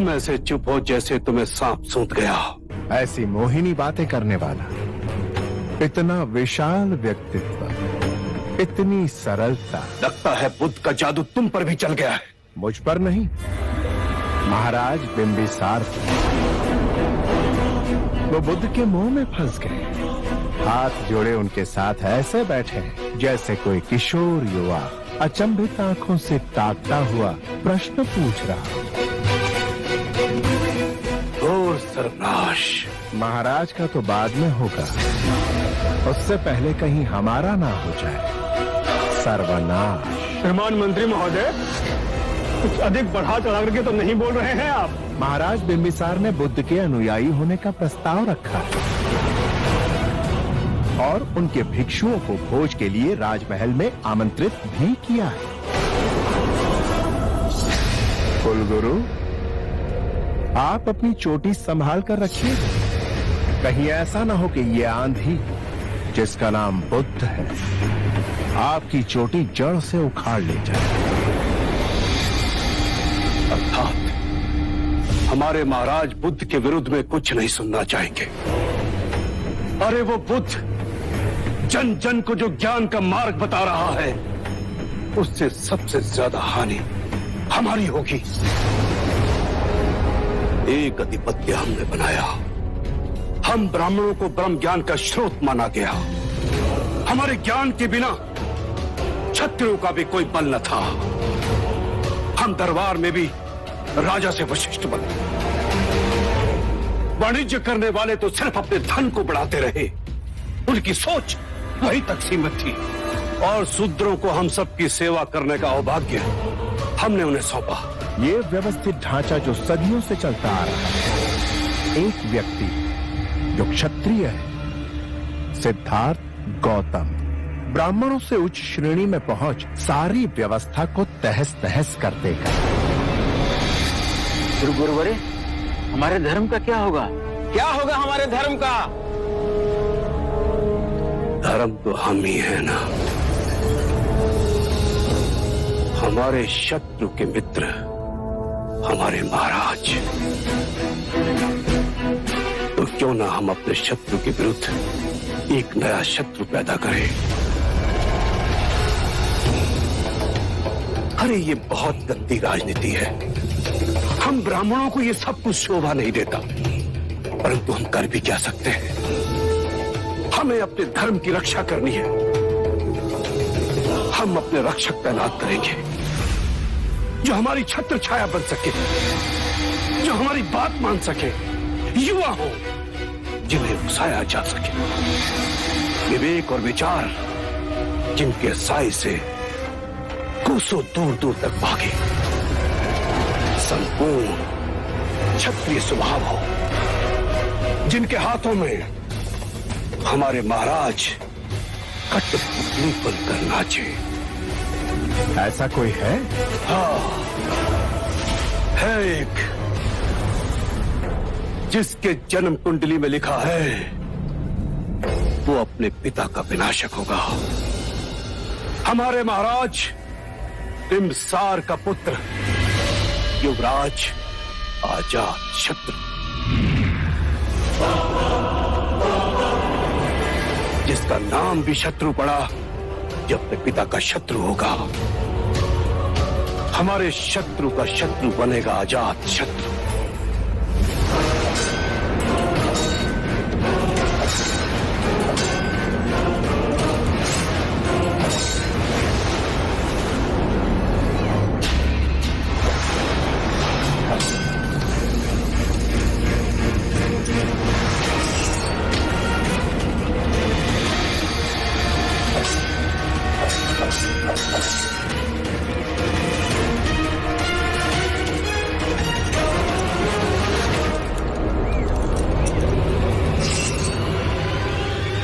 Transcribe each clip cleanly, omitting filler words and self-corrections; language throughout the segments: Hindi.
तुम ऐसे चुप हो जैसे तुम्हें सांप सूंघ गया। ऐसी मोहिनी बातें करने वाला, इतना विशाल व्यक्तित्व, इतनी सरलता। लगता है बुद्ध का जादू तुम पर भी चल गया है। मुझ पर नहीं, महाराज बिंबिसार पर। वो बुद्ध के मुंह में फंस गए, हाथ जोड़े उनके साथ ऐसे बैठे जैसे कोई किशोर युवा अचंभित आंखों से ताकता हुआ प्रश्न पूछ रहा। घोर सर्वनाश। महाराज का तो बाद में होगा, उससे पहले कहीं हमारा ना हो जाए। सर्वनाश। श्रीमान मंत्री महोदय, कुछ अधिक बढ़ा चढ़ा करके तो नहीं बोल रहे हैं आप? महाराज बिंबिसार ने बुद्ध के अनुयायी होने का प्रस्ताव रखा है और उनके भिक्षुओं को भोज के लिए राजमहल में आमंत्रित भी किया है। कुलगुरु, आप अपनी चोटी संभाल कर रखिए, कहीं ऐसा ना हो कि ये आंधी जिसका नाम बुद्ध है आपकी चोटी जड़ से उखाड़ ले जाए। अर्थात हमारे महाराज बुद्ध के विरुद्ध में कुछ नहीं सुनना चाहेंगे। अरे वो बुद्ध जन जन को जो ज्ञान का मार्ग बता रहा है, उससे सबसे ज्यादा हानि हमारी होगी। एक अधिपत्य हमने बनाया, हम ब्राह्मणों को ब्रह्म ज्ञान का स्रोत माना गया। हमारे ज्ञान के बिना क्षत्रियों का भी कोई बल न था। हम दरबार में भी राजा से वशिष्ठ बने। वाणिज्य करने वाले तो सिर्फ अपने धन को बढ़ाते रहे, उनकी सोच वहीं तक सीमित थी। और शूद्रों को हम सबकी सेवा करने का सौभाग्य हमने उन्हें सौंपा। ये व्यवस्थित ढांचा जो सदियों से चलता आ रहा है, एक व्यक्ति जो क्षत्रिय है, सिद्धार्थ गौतम, ब्राह्मणों से उच्च श्रेणी में पहुंच सारी व्यवस्था को तहस नहस कर देगा। गुरुवरे, हमारे धर्म का क्या होगा? क्या होगा हमारे धर्म का? धर्म तो हम ही है ना। हमारे शत्रु के मित्र हमारे महाराज, तो क्यों ना हम अपने शत्रु के विरुद्ध एक नया शत्रु पैदा करें। अरे ये बहुत गंदी राजनीति है। हम ब्राह्मणों को ये सब कुछ शोभा नहीं देता, परंतु हम कर भी क्या सकते हैं। हमें अपने धर्म की रक्षा करनी है। हम अपने रक्षक तैनात करेंगे जो हमारी छत्र छाया बन सके, जो हमारी बात मान सके, युवा हो जिन्हें उकसाया जा सके, विवेक और विचार जिनके साए से कोसों दूर दूर तक भागे, संपूर्ण क्षत्रिय स्वभाव हो, जिनके हाथों में हमारे महाराज कठपुतली बनकर नाचे। ऐसा कोई है? हाँ, है एक, जिसके जन्म कुंडली में लिखा है वो अपने पिता का विनाशक होगा। हमारे महाराज बिंबिसार का पुत्र युवराज अजात शत्रु, जिसका नाम भी शत्रु पड़ा, जो अपने पिता का शत्रु होगा। हमारे शत्रु का शत्रु बनेगा अजात शत्रु।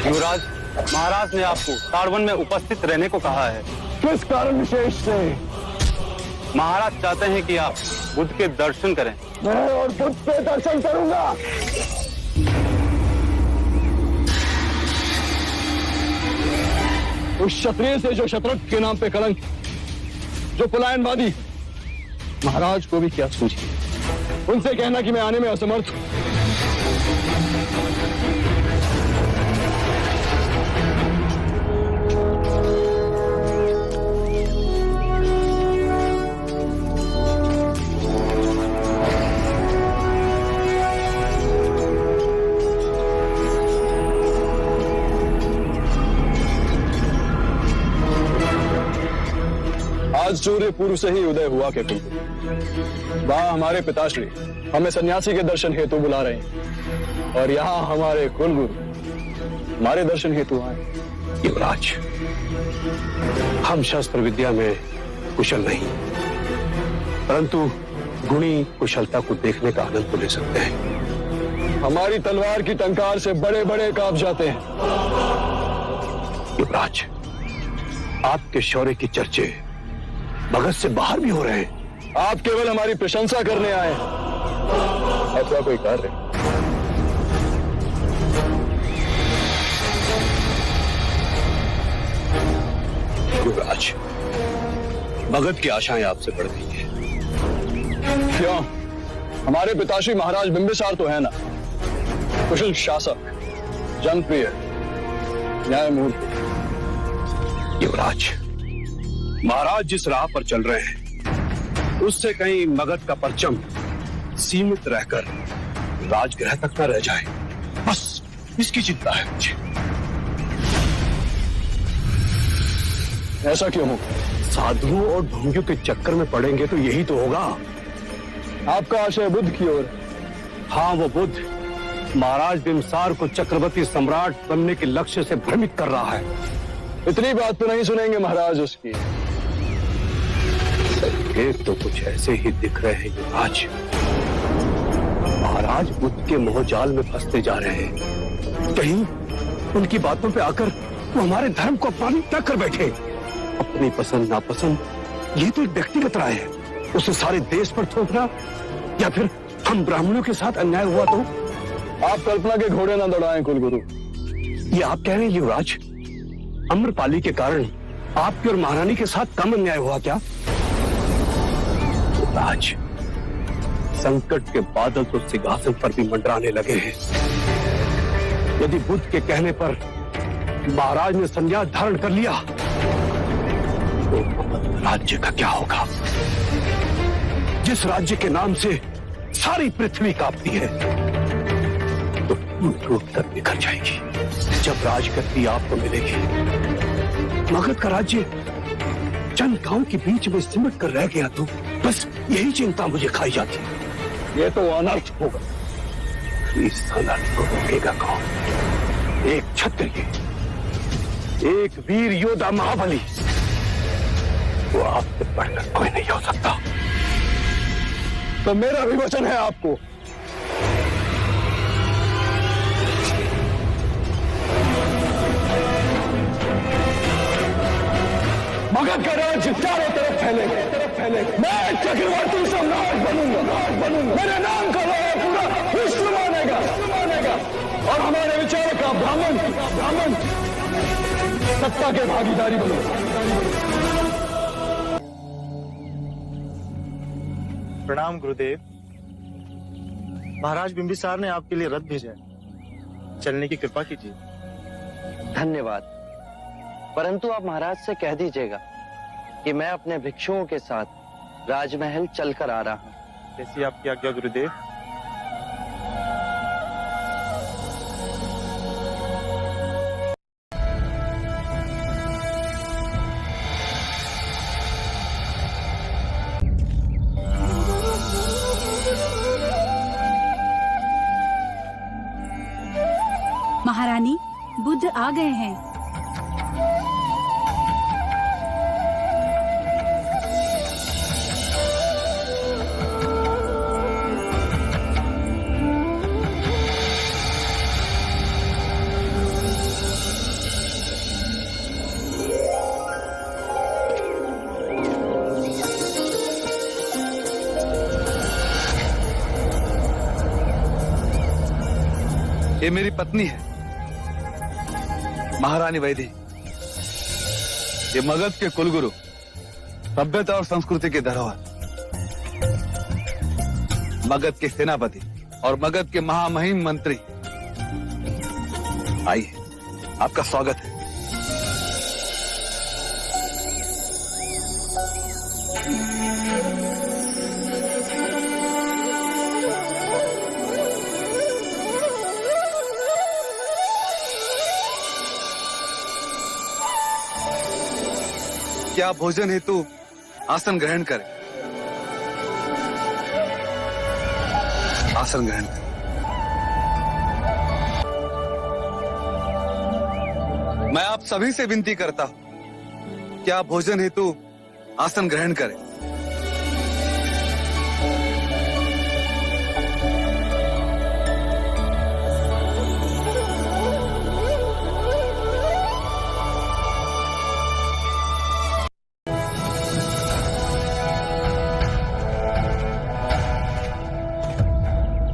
युवराज, महाराज ने आपको ताड़वन में उपस्थित रहने को कहा है। किस कारण विशेष से? महाराज चाहते हैं कि आप बुद्ध के दर्शन करें। मैं और बुद्ध के दर्शन करूंगा। उस क्षत्रिय से जो शत्रु के नाम पे कलंक, जो पलायनवादी, महाराज को भी क्या सूझी। उनसे कहना कि मैं आने में असमर्थ हूं। आज सूर्य पूर्व से ही उदय हुआ के कुलगुरु, वहां हमारे पिताश्री हमें सन्यासी के दर्शन हेतु बुला रहे हैं और यहाँ हमारे कुलगुरु हमारे दर्शन हेतु आए। युवराज, हम शस्त्र विद्या में कुशल नहीं, परंतु गुणी कुशलता को देखने का आनंद तो ले सकते हैं। हमारी तलवार की टंकार से बड़े बड़े कांप जाते हैं। युवराज, आपके शौर्य की चर्चे भगत से बाहर भी हो रहे हैं। आप केवल हमारी प्रशंसा करने आए अथवा कोई कार्य? युवराज, भगत की आशाएं आपसे बढ़ गई हैं। क्यों? हमारे पिताश्री महाराज बिंबिसार तो है ना, कुशल शासक, जनप्रिय, न्यायमूर्ति। युवराज, महाराज जिस राह पर चल रहे हैं उससे कहीं मगध का परचम सीमित रहकर राजगृह तक न रह जाए, बस इसकी चिंता है मुझे। ऐसा क्यों हो? साधुओं और ढोंगियों के चक्कर में पड़ेंगे तो यही तो होगा। आपका आशय बुद्ध की ओर? हाँ, वो बुद्ध महाराज बिंबिसार को चक्रवर्ती सम्राट बनने के लक्ष्य से भ्रमित कर रहा है। इतनी बात तो नहीं सुनेंगे महाराज उसकी। एक तो कुछ ऐसे ही दिख रहे हैं युवराज। महाराज बुद्ध के मोहजाल में फंसते जा रहे हैं। कहीं उनकी बातों पे आकर वो हमारे धर्म को अपमानित न कर बैठे। अपनी पसंद नापसंद ये तो एक व्यक्तिगत राय है, उसे सारे देश पर थोपना, या फिर हम ब्राह्मणों के साथ अन्याय हुआ तो? आप कल्पना के घोड़े न दौड़ाएं कुलगुरु। ये आप कह रहे हैं युवराज? अम्रपाली के कारण आपके और महारानी के साथ कम अन्याय हुआ क्या? युवराज, संकट के बादल तो सिंहासन पर भी मंडराने लगे हैं। यदि बुद्ध के कहने पर महाराज ने संन्यास धारण कर लिया तो राज्य का क्या होगा? जिस राज्य के नाम से सारी पृथ्वी कांपती है तो टूट कर बिखर जाएगी जब राजगद्दी आपको मिलेगी। मगध का राज्य चंद गांव के बीच में सिमट कर रह गया तो बस यही चिंता मुझे खाई जाती। ये तो अनर्थ होगा। इस अनर्थ को रोकेगा कौन? एक क्षत्रिय, एक वीर योद्धा महाबली, वो आपसे बढ़कर कोई नहीं हो सकता। तो मेरा भी वचन है आपको, मगध का राज्य चारों तरफ फैलेगा। मैं चक्रवर्ती सम्राट बनूंगा। मेरे नाम का लोहा पूरा विश्व मानेगा और हमारे विचारों का ब्राह्मण सत्ता के भागीदारी बनेगा। प्रणाम गुरुदेव। महाराज बिंबिसार ने आपके लिए रथ भेजा है, चलने की कृपा कीजिए। धन्यवाद, परंतु आप महाराज से कह दीजिएगा कि मैं अपने भिक्षुओं के साथ राजमहल चलकर आ रहा हूं। जैसी आपकी आज्ञा गुरुदेव। महारानी, बुद्ध आ गए हैं। ये मेरी पत्नी है, महारानी वैदी। ये मगध के कुलगुरु, सभ्यता और संस्कृति की धरोहर। मगध के सेनापति और मगध के महामहिम मंत्री, आइए, आपका स्वागत है। क्या भोजन हेतु आसन ग्रहण करें? आसन ग्रहण करें। मैं आप सभी से विनती करता हूं, क्या भोजन हेतु आसन ग्रहण करें।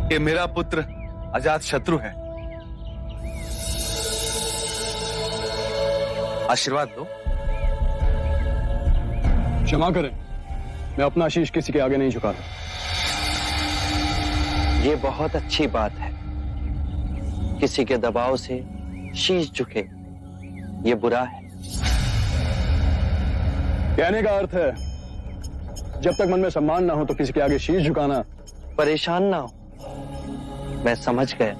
ये मेरा पुत्र अजात शत्रु है, आशीर्वाद दो। क्षमा करें, मैं अपना शीश किसी के आगे नहीं झुकाता। ये बहुत अच्छी बात है। किसी के दबाव से शीश झुके, ये बुरा है। कहने का अर्थ है, जब तक मन में सम्मान ना हो तो किसी के आगे शीश झुकाना। परेशान ना हो, मैं समझ गया।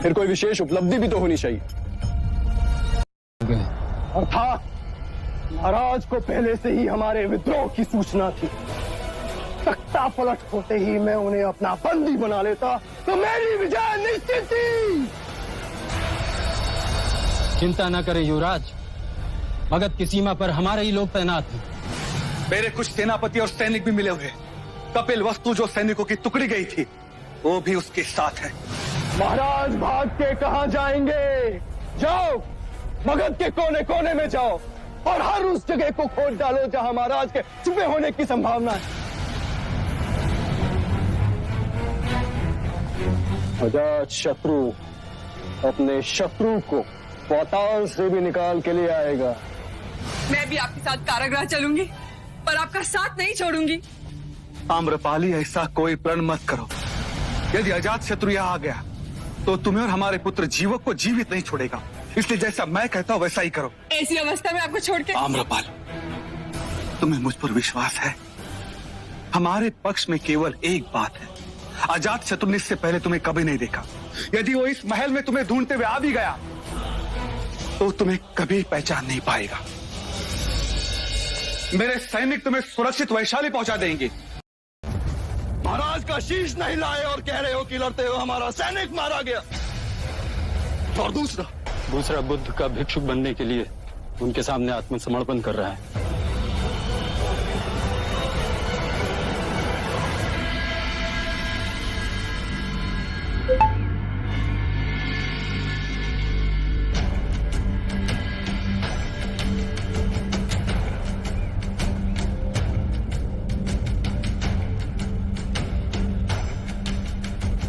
फिर कोई विशेष उपलब्धि भी तो होनी चाहिए। अर्थात महाराज को पहले से ही हमारे विद्रोह की सूचना थी। तख्ता पलट होते ही मैं उन्हें अपना बंदी बना लेता तो मेरी विजय निश्चित थी। चिंता न करें युवराज, मगध की सीमा पर हमारे ही लोग तैनात हैं। मेरे कुछ सेनापति और सैनिक भी मिले हुए। कपिल वस्तु जो सैनिकों की टुकड़ी गई थी, वो भी उसके साथ है। महाराज भाग के कहां जाएंगे? जाओ, मगध के कोने कोने में जाओ और हर उस जगह को खोद डालो जहां महाराज के छुपे होने की संभावना है। अजात शत्रु अपने शत्रु को पाताल से भी निकाल के लिए आएगा। मैं भी आपके साथ कारागृह चलूंगी, पर आपका साथ नहीं छोड़ूंगी। आम्रपाली, ऐसा कोई प्रण मत करो। यदि अजात शत्रु यहाँ आ गया तो तुम्हें और हमारे पुत्र जीवक को जीवित नहीं छोड़ेगा। इसलिए जैसा मैं कहता हूँ वैसा ही करो। ऐसी अवस्था में आपको छोड़ के? आम्रपाल, तुम्हें मुझ पर विश्वास है? हमारे पक्ष में केवल एक बात है, अजात शत्रु ने इससे पहले तुम्हें कभी नहीं देखा। यदि वो इस महल में तुम्हें ढूंढते हुए आ भी गया तो तुम्हें कभी पहचान नहीं पाएगा। मेरे सैनिक तुम्हें सुरक्षित वैशाली पहुंचा देंगे। महाराज का शीश नहीं लाए और कह रहे हो कि लड़ते हो हमारा सैनिक मारा गया। और दूसरा बुद्ध का भिक्षुक बनने के लिए उनके सामने आत्मसमर्पण कर रहा है।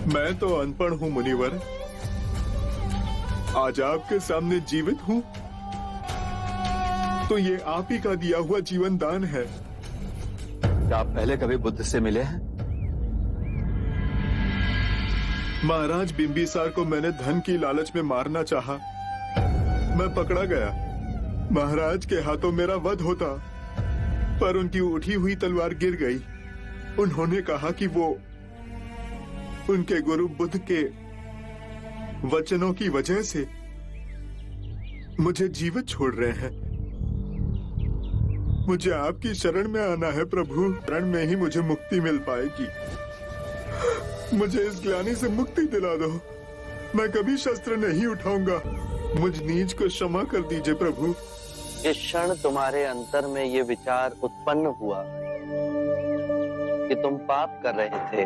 मैं तो अनपढ़ हूँ मुनिवर, आज आपके सामने जीवित हूँ तो ये आप ही का दिया हुआ जीवन दान है। क्या आप पहले कभी बुद्ध से मिले हैं? महाराज बिंबिसार को मैंने धन की लालच में मारना चाहा, मैं पकड़ा गया। महाराज के हाथों मेरा वध होता, पर उनकी उठी हुई तलवार गिर गई। उन्होंने कहा कि वो उनके गुरु बुद्ध के वचनों की वजह से मुझे जीवित छोड़ रहे हैं। मुझे आपकी शरण में आना है प्रभु, शरण में ही मुझे मुक्ति मिल पाएगी। मुझे इस ग्लानि से मुक्ति दिला दो, मैं कभी शस्त्र नहीं उठाऊंगा। मुझ नीच को क्षमा कर दीजिए प्रभु। जिस क्षण तुम्हारे अंतर में ये विचार उत्पन्न हुआ कि तुम पाप कर रहे थे,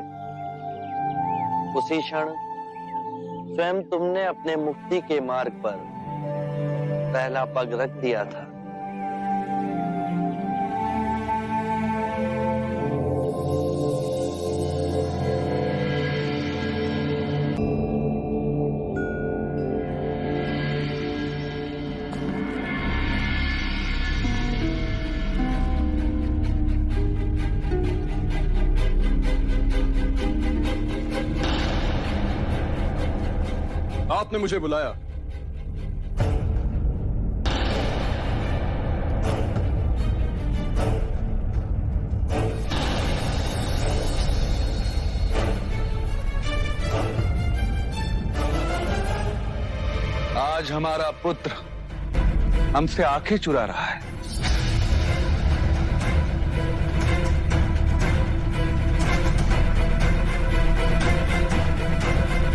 उसी क्षण स्वयं तुमने अपने मुक्ति के मार्ग पर पहला पग रख दिया था। आपने मुझे बुलाया? आज हमारा पुत्र हमसे आंखें चुरा रहा है।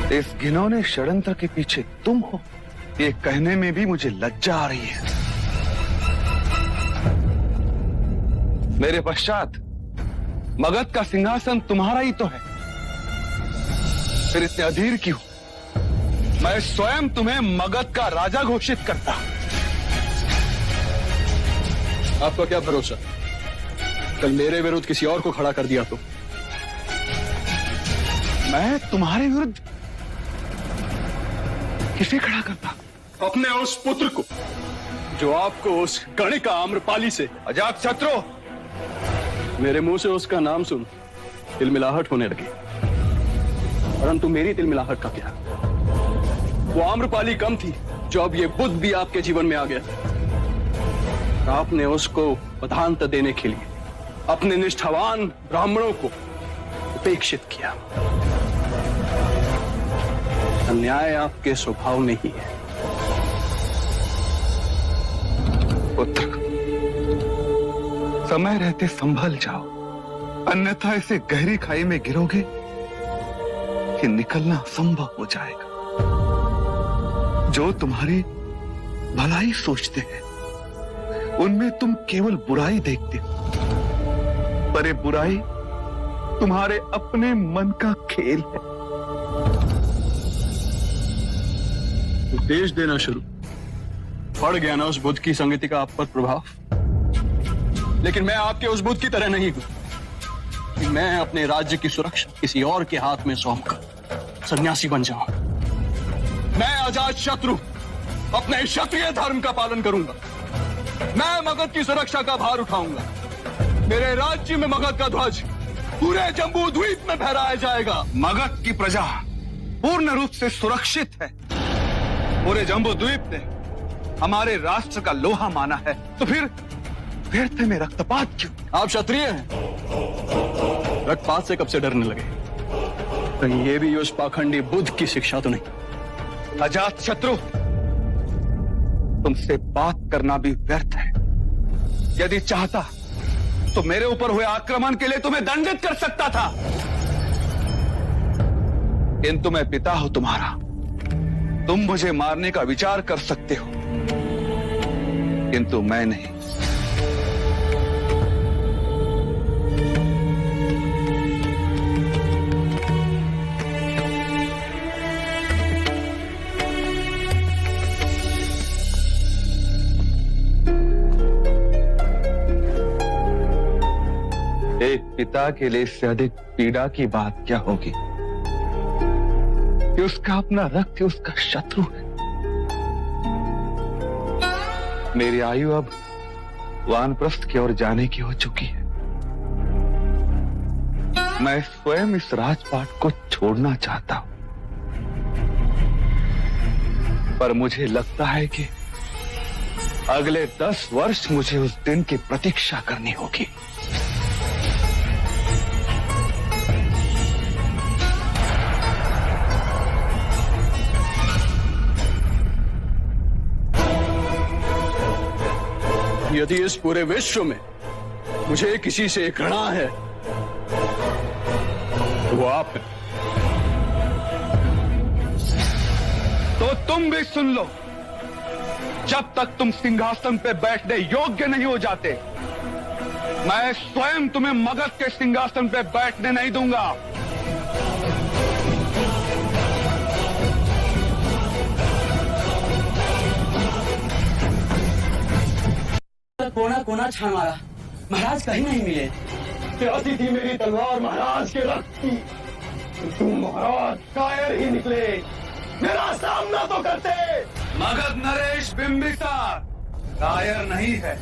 इस घिनौने षड्यंत्र के पीछे तुम हो, ये कहने में भी मुझे लज्जा आ रही है। मेरे पश्चात मगध का सिंहासन तुम्हारा ही तो है, फिर इतने अधीर क्यों? मैं स्वयं तुम्हें मगध का राजा घोषित करता। आपका क्या भरोसा, कल मेरे विरुद्ध किसी और को खड़ा कर दिया तो? मैं तुम्हारे विरुद्ध किसे खड़ा करता? अपने उस पुत्र को जो आपको उस गणिका आम्रपाली से अजात शत्रु। मेरे मुंह से उसका नाम सुन तिलमिलाहट होने लगी, परंतु मेरी तिलमिलाहट का क्या? वो आम्रपाली कम थी जो अब ये बुद्ध भी आपके जीवन में आ गया। आपने उसको प्रधानता देने के लिए अपने निष्ठावान ब्राह्मणों को उपेक्षित किया। अन्याय आपके स्वभाव में ही है। पुत्र, समय रहते संभल जाओ, अन्यथा इसे गहरी खाई में गिरोगे कि निकलना असंभव हो जाएगा। जो तुम्हारी भलाई सोचते हैं उनमें तुम केवल बुराई देखते हो, पर ये बुराई तुम्हारे अपने मन का खेल है। उपदेश देना शुरू, पड़ गया ना उस बुद्ध की संगति का आप पर प्रभाव। लेकिन मैं आपके उस बुद्ध की तरह नहीं हूं कि मैं अपने राज्य की सुरक्षा किसी और के हाथ में सौंपकर सन्यासी बन जाऊं। मैं अजात शत्रु अपने क्षत्रिय धर्म का पालन करूंगा। मैं मगध की सुरक्षा का भार उठाऊंगा। मेरे राज्य में मगध का ध्वज पूरे जम्बू द्वीप में फहराया जाएगा। मगध की प्रजा पूर्ण रूप से सुरक्षित है। पूरे जम्बू द्वीप ने हमारे राष्ट्र का लोहा माना है, तो फिर व्यर्थ में रक्तपात क्यों? आप क्षत्रिय हैं, रक्तपात से कब से डरने लगे? कहीं ये भी उस पाखंडी बुद्ध की शिक्षा तो नहीं? अजात शत्रु, तुमसे बात करना भी व्यर्थ है। यदि चाहता तो मेरे ऊपर हुए आक्रमण के लिए तुम्हें दंडित कर सकता था, किंतु मैं पिता हूं तुम्हारा। तुम मुझे मारने का विचार कर सकते हो, किंतु मैं नहीं। एक पिता के लिए इससे अधिक पीड़ा की बात क्या होगी कि उसका अपना रक्त उसका शत्रु है। मेरी आयु अब वानप्रस्थ की ओर जाने की हो चुकी है। मैं स्वयं इस राजपाट को छोड़ना चाहता हूं, पर मुझे लगता है कि अगले 10 वर्ष मुझे उस दिन की प्रतीक्षा करनी होगी। यदि इस पूरे विश्व में मुझे किसी से घृणा है तो वो आप हैं। तो तुम भी सुन लो, जब तक तुम सिंहासन पे बैठने योग्य नहीं हो जाते, मैं स्वयं तुम्हें मगध के सिंहासन पे बैठने नहीं दूंगा। कोना कोना छान मारा, महाराज कहीं नहीं मिले। प्यासी थी मेरी तलवार महाराज के रक्त की, तुम महाराज कायर ही निकले। मेरा सामना तो करते। मगध नरेश बिंबिसार कायर नहीं है।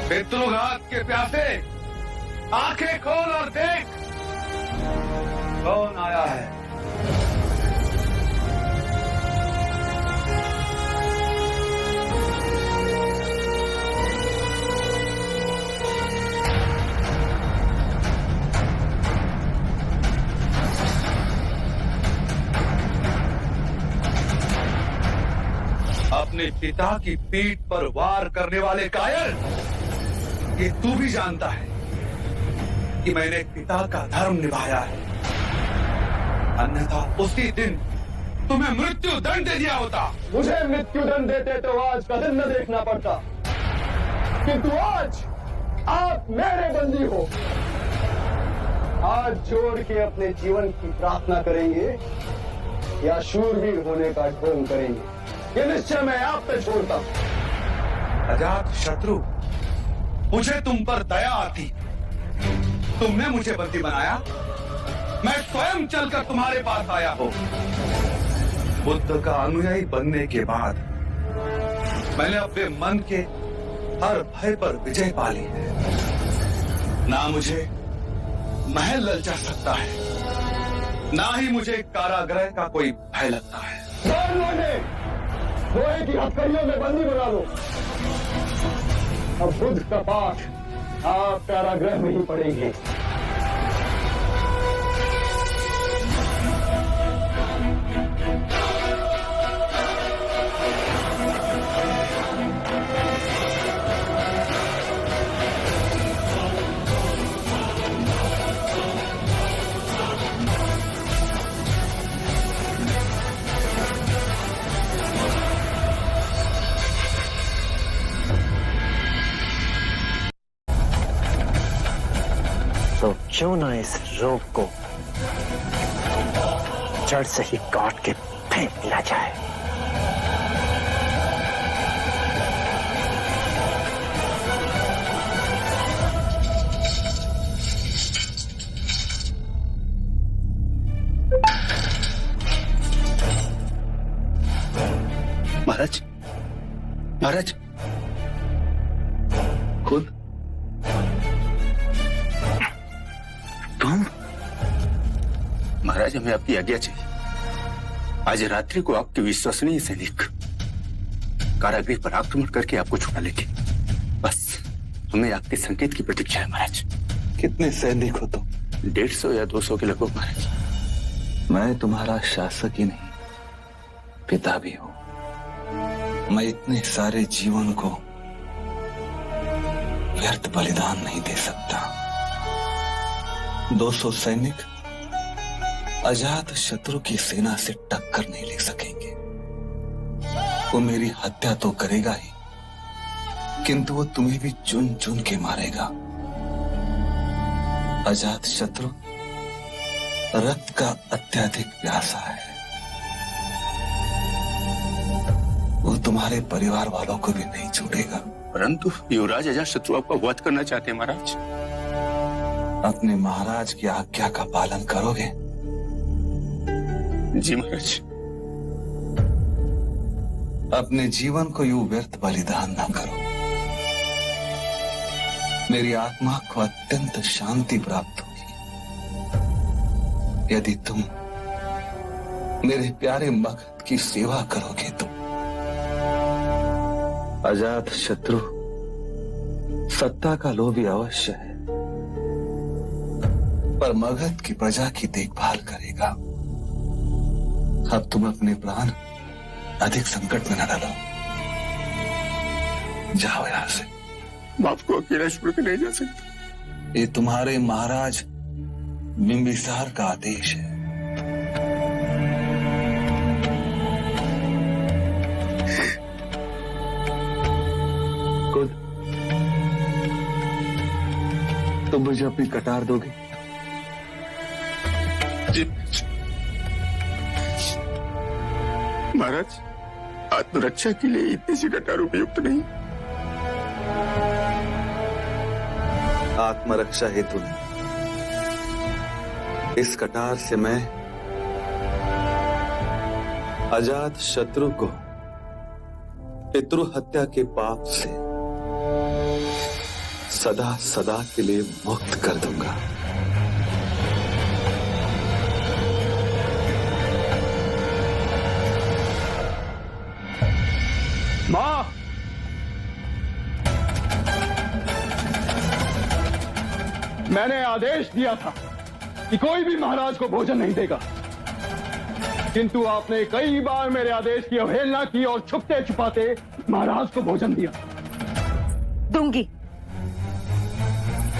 पितृघात के प्यासे आंखें खोल और देख, कौन आया है? अपने पिता की पीठ पर वार करने वाले कायर, ये तू भी जानता है कि मैंने पिता का धर्म निभाया है, अन्यथा उसी दिन तुम्हें मृत्यु दंड दे दिया होता। मुझे मृत्यु दंड देते तो आज का दिन न देखना पड़ता, किंतु आज आप मेरे बंदी हो। आज जोड़ के अपने जीवन की प्रार्थना करेंगे या शूरवीर होने का ढोंग करेंगे, ये निश्चय मैं आप पे छोड़ता हूं। अजात शत्रु, मुझे तुम पर दया आती। तुमने मुझे बंदी बनाया, मैं स्वयं चलकर तुम्हारे पास आया हूं। बुद्ध का अनुयायी बनने के बाद मैंने अपने मन के हर भय पर विजय पा ली है। ना मुझे महल ललचा सकता है, ना ही मुझे कारागृह का कोई भय लगता है। लोहे की हथकड़ियों में बंदी बना लो। अब बुद्ध का पाठ आप कारागृह में ही पढ़ेंगे। तो क्यों ना इस रोग को जड़ से ही काट के फेंक दिया जाए। महाराज, महाराज, खुद तुम? महाराज, हमें आपकी आज्ञा चाहिए। आज रात्रि को आपके विश्वसनीय सैनिक कारागृह पर आक्रमण करके आपको छुड़ा लेंगे। बस हमें आपके संकेत की प्रतीक्षा है महाराज। कितने सैनिक हो तुम? 150 या 200 के लगभग महाराज। मैं तुम्हारा शासक ही नहीं, पिता भी हूं। मैं इतने सारे जीवन को व्यर्थ बलिदान नहीं दे सकता। 200 सैनिक अजात शत्रु की सेना से टक्कर नहीं ले सकेंगे। वो मेरी हत्या तो करेगा ही, किंतु वो तुम्हें भी चुन चुन के मारेगा। अजात शत्रु रक्त का अत्यधिक प्यासा है। वो तुम्हारे परिवार वालों को भी नहीं छोड़ेगा। परंतु युवराज अजात शत्रु आपका वध करना चाहते हैं महाराज। अपने महाराज की आज्ञा का पालन करोगे? जी महाराज। अपने जीवन को यूं व्यर्थ बलिदान न करो। मेरी आत्मा को अत्यंत शांति प्राप्त होगी यदि तुम मेरे प्यारे मगध की सेवा करोगे। तो अजात शत्रु सत्ता का लोभी अवश्य है, पर मगध की प्रजा की देखभाल करेगा। अब तुम अपने प्राण अधिक संकट में न डालो। जाओ यहां से। आपको अकेला छोड़ के नहीं जा सकता। ये तुम्हारे महाराज बिंबिसार का आदेश है। खुद तुम मुझे अपनी कटार दोगे? महाराज, आत्मरक्षा के लिए इतनी सी कटार उपयुक्त नहीं। आत्मरक्षा हेतु नहीं, इस कटार से मैं अजात शत्रु को पितृ हत्या के पाप से सदा सदा के लिए मुक्त कर दूंगा। मां, मैंने आदेश दिया था कि कोई भी महाराज को भोजन नहीं देगा, किंतु आपने कई बार मेरे आदेश की अवहेलना की और छुपते छुपाते महाराज को भोजन दिया। दूंगी,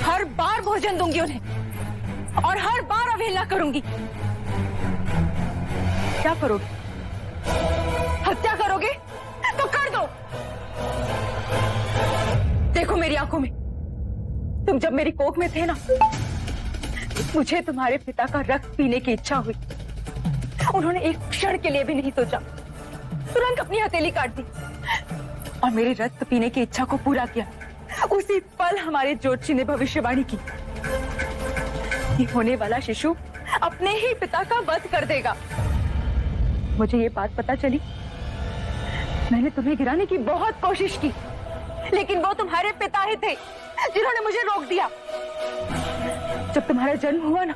हर बार भोजन दूंगी उन्हें और हर बार अवहेलना करूंगी। क्या करोगे? हत्या करोगे तो कर दो। देखो मेरी आंखों में, तुम जब मेरी कोख में थे ना, मुझे तुम्हारे पिता का रक्त पीने की इच्छा हुई। उन्होंने एक क्षण के लिए भी नहीं सोचा, तुरंत अपनी हथेली काट दी और मेरे रक्त पीने की इच्छा को पूरा किया। उसी पल हमारे ज्योतिषी ने भविष्यवाणी की कि होने वाला शिशु अपने ही पिता का वध कर देगा। मुझे ये बात पता चली, मैंने तुम्हें गिराने की बहुत कोशिश की, लेकिन वो तुम्हारे पिता ही थे जिन्होंने मुझे रोक दिया। जब तुम्हारा जन्म हुआ ना,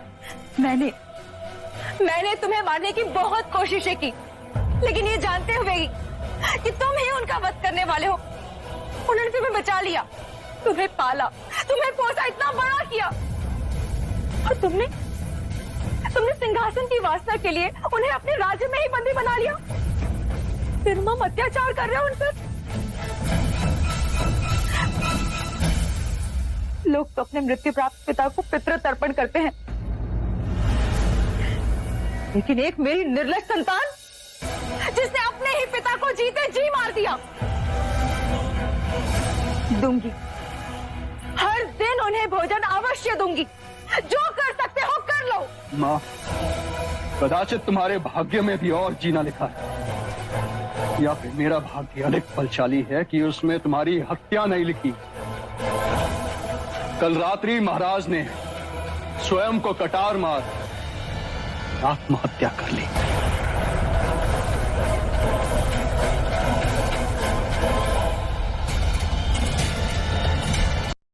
मैंने तुम्हें मारने की बहुत कोशिशें की, लेकिन ये जानते हुए कि तुम ही उनका वध करने वाले हो, उन्होंने तुम्हें बचा लिया, तुम्हें पाला, तुम्हें पोसा, इतना बड़ा किया, और तुमने सिंहासन की वासना के लिए उन्हें अपने राज्य में ही बंदी बना लिया। निर्मम अत्याचार कर रहे हो उन पर। लोग तो अपने मृत्यु प्राप्त पिता को पितृ तर्पण करते हैं, लेकिन एक मेरी निर्लज संतान जिसने अपने ही पिता को जीते जी मार दिया। दूंगी, हर दिन उन्हें भोजन अवश्य दूंगी। जो कर सकते हो कर लो। मां, कदाचित तुम्हारे भाग्य में भी और जीना लिखा है, या फिर मेरा भाग्य अधिक बलशाली है कि उसमें तुम्हारी हत्या नहीं लिखी। कल रात्रि महाराज ने स्वयं को कटार मार आत्महत्या कर ली।